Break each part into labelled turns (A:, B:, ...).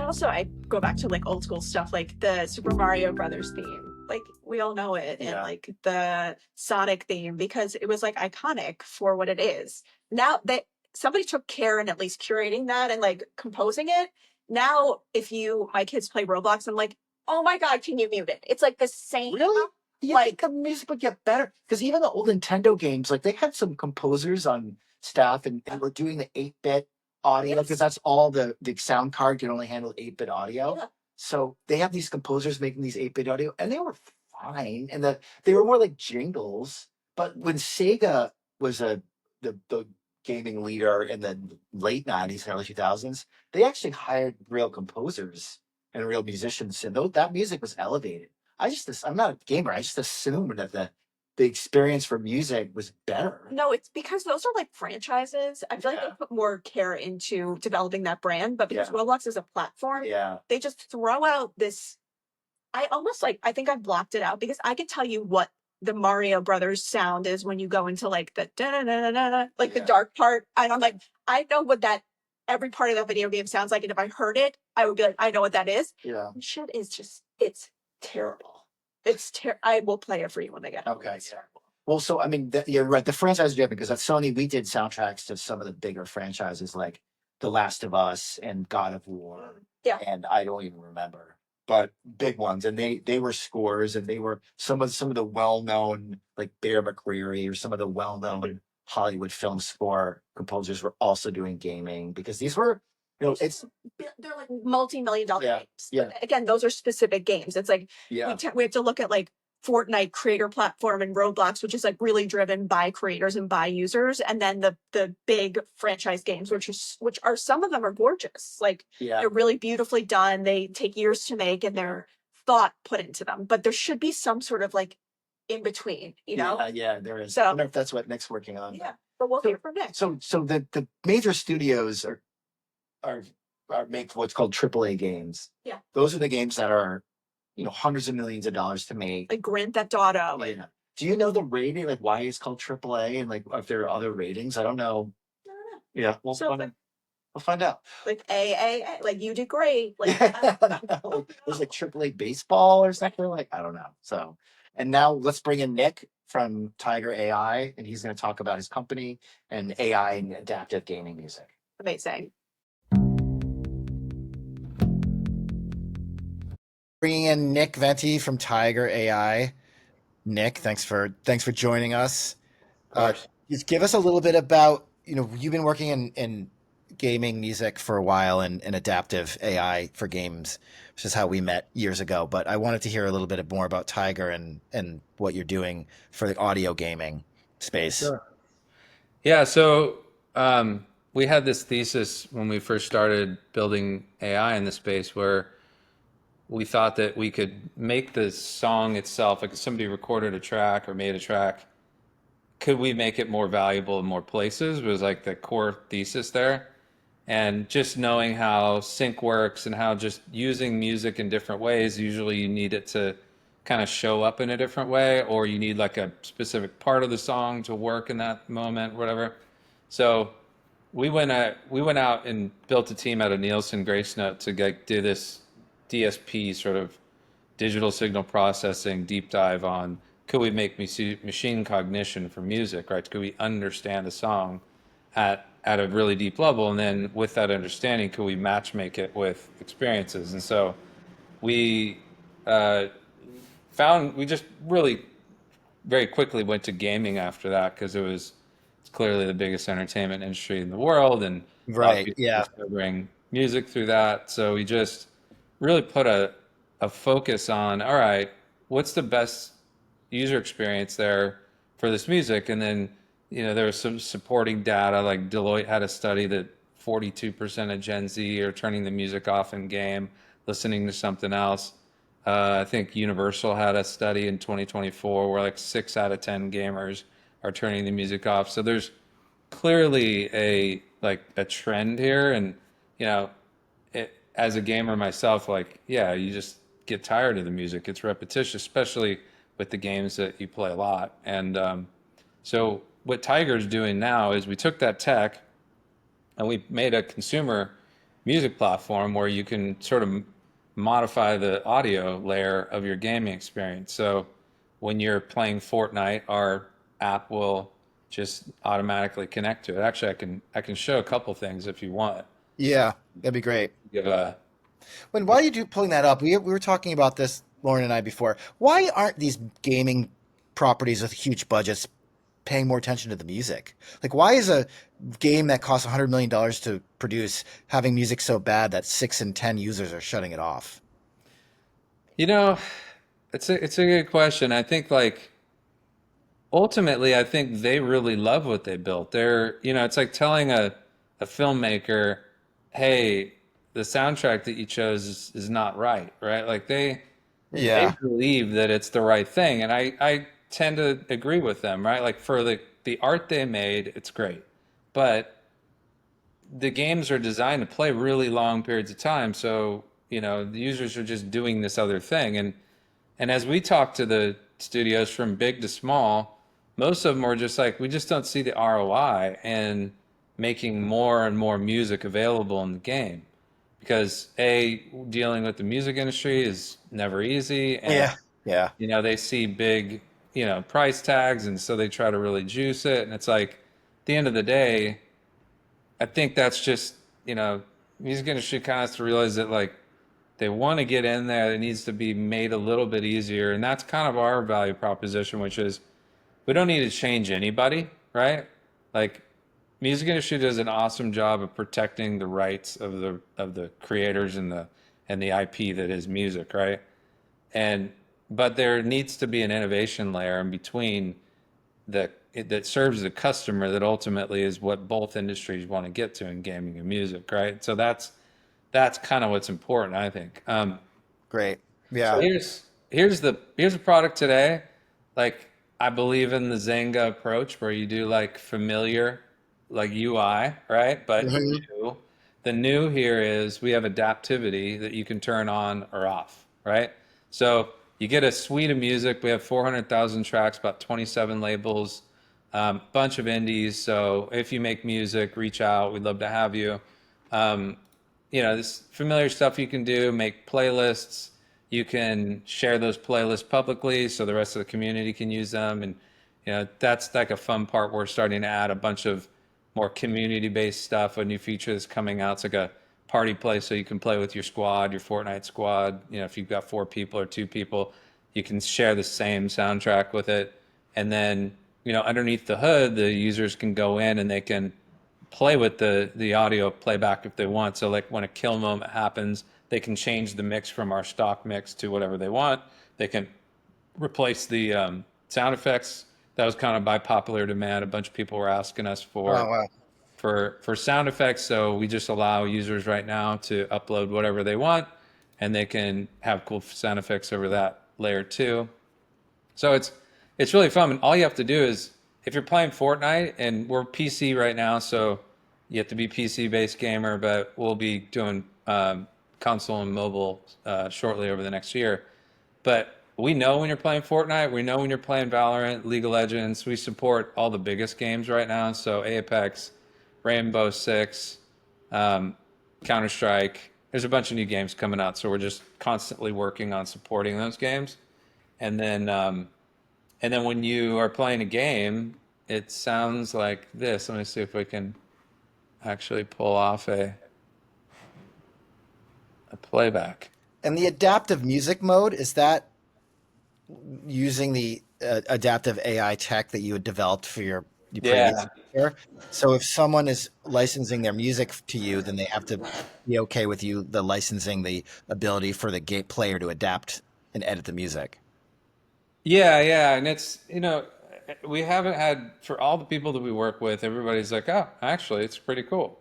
A: also I go back to like old school stuff, like the Super Mario Brothers theme. Like we all know it, and like the Sonic theme because it was like iconic for what it is. Now that somebody took care in at least curating that and like composing it. Now, if my kids play Roblox, I'm like, oh my God, can you mute it? It's like the same.
B: Really? Do you think
A: Like,
B: the music would get better? Because even the old Nintendo games, like they had some composers on staff and were doing the 8-bit audio because that's all the sound card can only handle 8-bit audio.
A: yeah.
B: So they have these composers making these 8-bit audio, and they were fine. And they were more like jingles. But when Sega was the gaming leader in the late 90s and early 2000s, they actually hired real composers and real musicians, and that music was elevated. I'm not a gamer. I just assumed that the experience for music was better.
A: No, it's because those are like franchises. I feel like they put more care into developing that brand, but because Roblox is a platform, they just throw out this. I think I've blocked it out because I can tell you what the Mario Brothers sound is when you go into like the da-da-da-da-da, like the dark part. And I'm like, I know what that every part of that video game sounds like. And if I heard it, I would be like, I know what that is.
B: Yeah.
A: And shit is just, it's terrible. I will play it for you when they get home.
B: Okay. Yeah. Well, so I mean, you're right. The franchise driven because at Sony we did soundtracks to some of the bigger franchises like The Last of Us and God of War.
A: Yeah.
B: And I don't even remember, but big ones. And they were scores, and they were some of the well known like Bear McCreary or some of the well known Hollywood film score composers were also doing gaming because these were.
A: They're like multi-million-dollar games.
B: Yeah.
A: Again, those are specific games. It's like we have to look at like Fortnite creator platform and Roblox, which is like really driven by creators and by users, and then the big franchise games, which are some of them are gorgeous. Like they're really beautifully done. They take years to make, and they're thought put into them. But there should be some sort of like in between, you know?
B: Yeah, there is.
A: So,
B: I wonder if that's what Nick's working on.
A: Yeah, but we'll hear from Nick.
B: So the major studios are make what's called AAA games.
A: Yeah.
B: Those are the games that are, hundreds of millions of dollars to make.
A: Like Grand Theft Auto.
B: Yeah. Do you know the rating, like why it's called AAA, and like if there are other ratings? I don't know.
A: I don't know.
B: Yeah, we'll find out.
A: Like AAA, like you did great. Like
B: there's like AAA baseball or something, like I don't know. So, and now let's bring in Nick from Tiger AI, and he's going to talk about his company and AI and adaptive gaming music.
A: Amazing.
B: Bringing in Nick Venti from Tiger AI. Nick, thanks for joining us. Just give us a little bit about, you've been working in gaming music for a while and adaptive AI for games, which is how we met years ago. But I wanted to hear a little bit more about Tiger and what you're doing for the audio gaming space.
C: Sure. Yeah, so we had this thesis when we first started building AI in the space where we thought that we could make the song itself, like if somebody recorded a track or made a track, could we make it more valuable in more places was like the core thesis there. And just knowing how sync works and how just using music in different ways, usually you need it to kind of show up in a different way, or you need like a specific part of the song to work in that moment, whatever. So we went out and built a team out of Nielsen Gracenote to do this DSP, sort of digital signal processing deep dive on could we make machine cognition for music, right? Could we understand a song at a really deep level, and then with that understanding, could we match make it with experiences? And so we we just really very quickly went to gaming after that because it's clearly the biggest entertainment industry in the world, and discovering music through that. So we just really put a focus on, all right, what's the best user experience there for this music? And then, there was some supporting data, like Deloitte had a study that 42% of Gen Z are turning the music off in game, listening to something else. I think Universal had a study in 2024 where like 6 out of 10 gamers are turning the music off. So there's clearly a trend here. And, as a gamer myself, you just get tired of the music. It's repetitious, especially with the games that you play a lot. And so what Tiger's doing now is we took that tech and we made a consumer music platform where you can sort of modify the audio layer of your gaming experience. So when you're playing Fortnite, our app will just automatically connect to it. Actually, I can show a couple things if you want.
D: Yeah, that'd be great.
C: Give a
D: Why are you pulling that up? We were talking about this, Lauren and I, before. Why aren't these gaming properties with huge budgets paying more attention to the music? Like, why is a game that costs $100 million to produce having music so bad that 6 in 10 users are shutting it off?
C: You know, it's a good question. I think like ultimately, I think they really love what they built. It's like telling a filmmaker, hey, the soundtrack that you chose is not right, right? Like they
D: Yeah.
C: believe that it's the right thing. And I tend to agree with them, right? Like for the art they made, it's great. But the games are designed to play really long periods of time. So, the users are just doing this other thing. And as we talk to the studios from big to small, most of them are just like, we just don't see the ROI in making more and more music available in the game. Because dealing with the music industry is never easy. And,
D: Yeah. Yeah.
C: they see big, price tags. And so they try to really juice it. And it's like, at the end of the day, I think that's just, music industry kind of has to realize that like they want to get in there. It needs to be made a little bit easier. And that's kind of our value proposition, which is we don't need to change anybody, right? Like music industry does an awesome job of protecting the rights of the creators and the IP that is music, right? And but there needs to be an innovation layer in between that serves the customer that ultimately is what both industries want to get to in gaming and music, right? So that's kind of what's important, I think.
D: Great.
C: So
D: Yeah.
C: here's a product today. Like I believe in the Zynga approach where you do like familiar, like UI, right? But
D: Mhm.
C: the new here is we have adaptivity that you can turn on or off, right? So you get a suite of music. We have 400,000 tracks, about 27 labels, bunch of indies. So if you make music, reach out. We'd love to have you. Um, this familiar stuff you can do, make playlists. You can share those playlists publicly so the rest of the community can use them. And, that's like a fun part. We're starting to add a bunch of more community-based stuff. A new feature that's coming out. It's like a party place so you can play with your squad, your Fortnite squad. If you've got 4 people or 2 people, you can share the same soundtrack with it. And then, underneath the hood, the users can go in and they can play with the audio playback if they want. So like when a kill moment happens, they can change the mix from our stock mix to whatever they want. They can replace the sound effects. That was kind of by popular demand. A bunch of people were asking us
D: Oh, wow.
C: for sound effects. So we just allow users right now to upload whatever they want, and they can have cool sound effects over that layer too. So it's really fun. And all you have to do is if you're playing Fortnite, and we're PC right now, so you have to be PC based gamer, but we'll be doing console and mobile shortly over the next year. But we know when you're playing Fortnite, we know when you're playing Valorant, League of Legends. We support all the biggest games right now, so Apex, Rainbow Six, Counter Strike. There's a bunch of new games coming out, so we're just constantly working on supporting those games. And then when you are playing a game, it sounds like this. Let me see if we can actually pull off a playback.
D: And the adaptive music mode, is that using the adaptive AI tech that you had developed for your previous
C: Yeah.
D: software? So if someone is licensing their music to you, then they have to be okay with you the licensing the ability for the game player to adapt and edit the music.
C: Yeah, and it's, we haven't had, for all the people that we work with, everybody's like, oh, actually, it's pretty cool.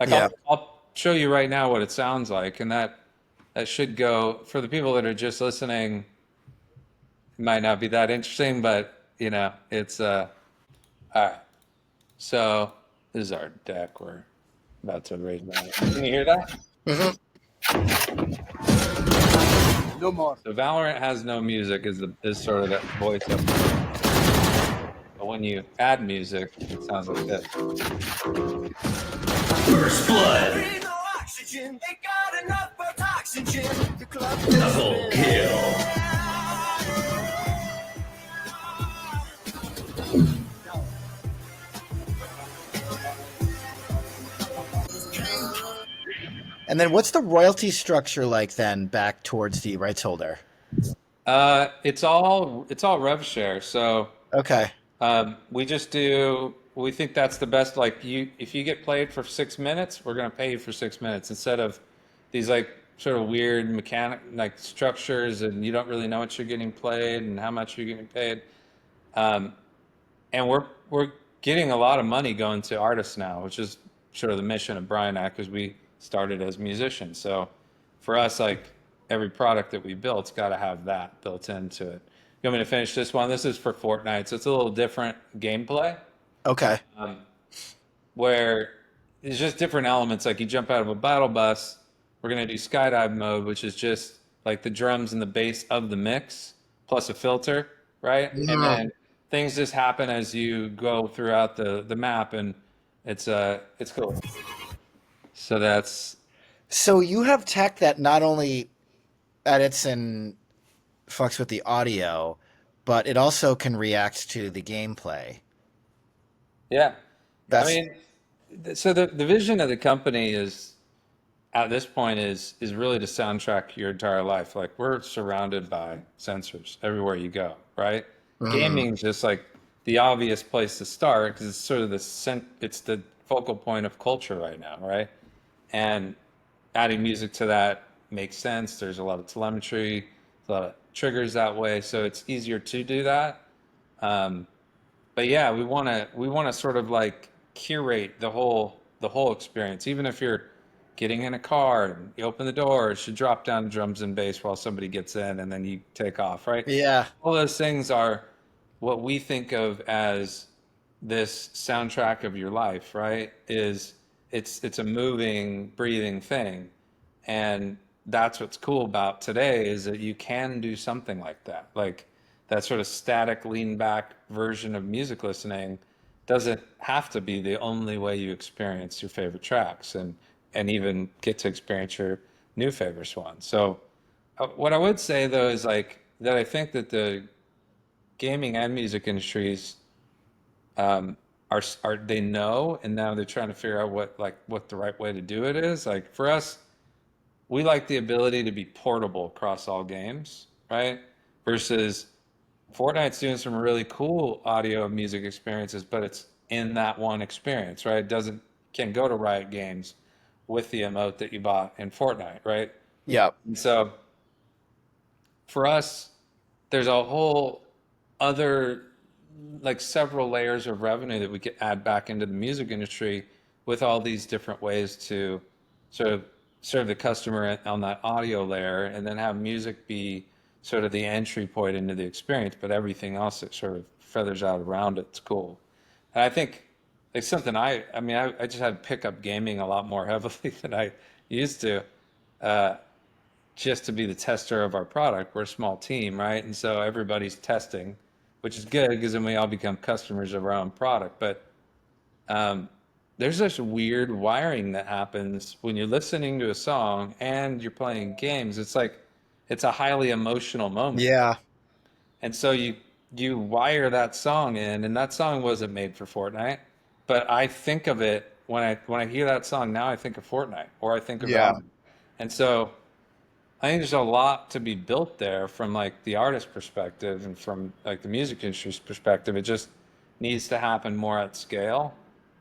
C: Like
D: Yeah.
C: I'll show you right now what it sounds like, and that should go, for the people that are just listening, it might not be that interesting, but it's all right. So this is our deck. We're about to raise my hand. Can you hear that?
D: Mhm.
E: No more.
C: So Valorant has no music is sort of that voice up. But when you add music, it sounds like this.
F: First blood.
E: Double kill.
D: And then what's the royalty structure like then back towards the rights holder?
C: It's all rev share. So
D: Okay.
C: we think that's the best. Like if you get played for 6 minutes, we're gonna pay you for 6 minutes instead of these like sort of weird mechanic like structures, and you don't really know what you're getting played and how much you're getting paid. Um, and we're getting a lot of money going to artists now, which is sort of the mission of Brian Act, because we started as musicians. So for us, like every product that we built's got to have that built into it. You want me to finish this one? This is for Fortnite, so it's a little different gameplay
D: Okay.
C: where it's just different elements. Like you jump out of a battle bus, we're gonna do skydive mode, which is just like the drums and the bass of the mix plus a filter, right? And
D: Yeah.
C: then things just happen as you go throughout the map, and it's cool. So that's
D: So you have tech that not only edits and fucks with the audio, but it also can react to the gameplay.
C: yeah. I
D: That's
C: mean, so the vision of the company is at this point is really to soundtrack your entire life. Like we're surrounded by sensors everywhere you go, right? Gaming is just like the obvious place to start because it's sort of it's the focal point of culture right now, right? And adding music to that makes sense. There's a lot of telemetry, a lot of triggers that way, so it's easier to do that. Um, but yeah, we want to sort of like curate the whole experience. Even if you're getting in a car and you open the door, it should drop down drums and bass while somebody gets in, and then you take off, right?
D: yeah.
C: All those things are what we think of as this soundtrack of your life, right? It's a moving, breathing thing. And that's what's cool about today is that you can do something like that. Like that sort of static, lean back version of music listening doesn't have to be the only way you experience your favorite tracks and even get to experience your new favorite ones. So what I would say though is like that I think that the gaming and music industries are they know, and now they're trying to figure out what the right way to do it is. Like for us, we like the ability to be portable across all games, right? Versus Fortnite's doing some really cool audio and music experiences, but it's in that one experience, right? It doesn't can't go to Riot Games with the emote that you bought in Fortnite, right?
D: Yeah.
C: And so for us, there's a whole other like several layers of revenue that we could add back into the music industry with all these different ways to sort of serve the customer on that audio layer and then have music be sort of the entry point into the experience, but everything else that sort of feathers out around it's cool. And I think it's something I just had to pick up gaming a lot more heavily than I used to, just to be the tester of our product. We're a small team, right? And so everybody's testing, which is good because then we all become customers of our own product. But there's this weird wiring that happens when you're listening to a song and you're playing games. It's like it's a highly emotional moment.
D: Yeah.
C: And so you wire that song in, and that song wasn't made for Fortnite, but I think of it when I hear that song now, I think of Fortnite or I think of
D: Yeah.
C: Valorant. And so I think there's a lot to be built there from like the artist perspective and from like the music industry's perspective. It just needs to happen more at scale,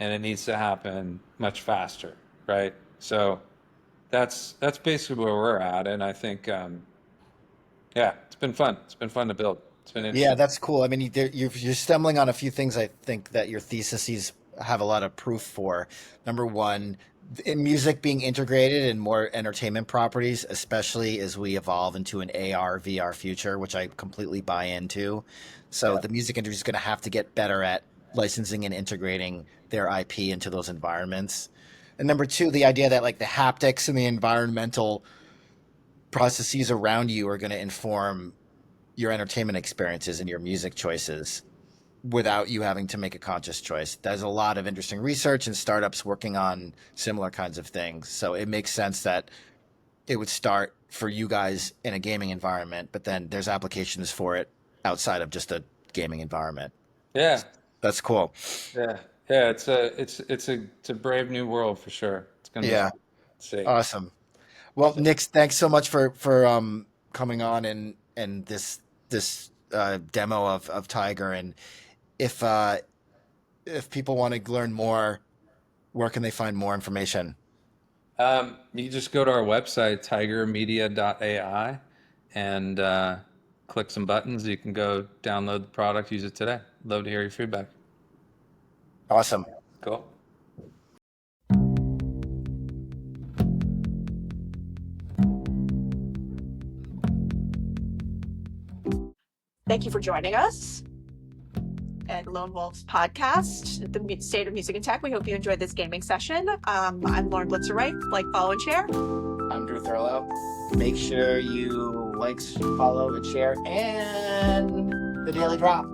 C: and it needs to happen much faster, right? So that's basically where we're at, and I think yeah, it's been fun. It's been fun to build. It's been
D: Yeah,
C: interesting.
D: that's cool. I mean, you're stumbling on a few things I think that your theses have a lot of proof for. Number one, in music being integrated in more entertainment properties, especially as we evolve into an AR, VR future, which I completely buy into. So
C: Yeah.
D: the music industry is going to have to get better at licensing and integrating their IP into those environments. And number two, the idea that like the haptics and the environmental processes around you are going to inform your entertainment experiences and your music choices. without you having to make a conscious choice. There's a lot of interesting research and startups working on similar kinds of things. So it makes sense that it would start for you guys in a gaming environment, but then there's applications for it outside of just a gaming environment.
C: Yeah,
D: That's cool.
C: yeah, yeah. It's a brave new world for sure. It's gonna be
D: Yeah,
C: fun to see.
D: awesome. Well, Nick, thanks so much for coming on and this demo of Tiger. And if people want to learn more, where can they find more information?
C: You just go to our website, tigermedia.ai, and click some buttons. You can go download the product, use it today. Love to hear your feedback.
D: Awesome.
C: Cool.
A: Thank you for joining us at Lone Wolf's podcast, the State of Music and Tech. We hope you enjoyed this gaming session. I'm Lauren Blitzer-Wright. Like, follow, and share.
B: I'm Drew Thurlow. Make sure you like, follow, and share, and the Daily Drop.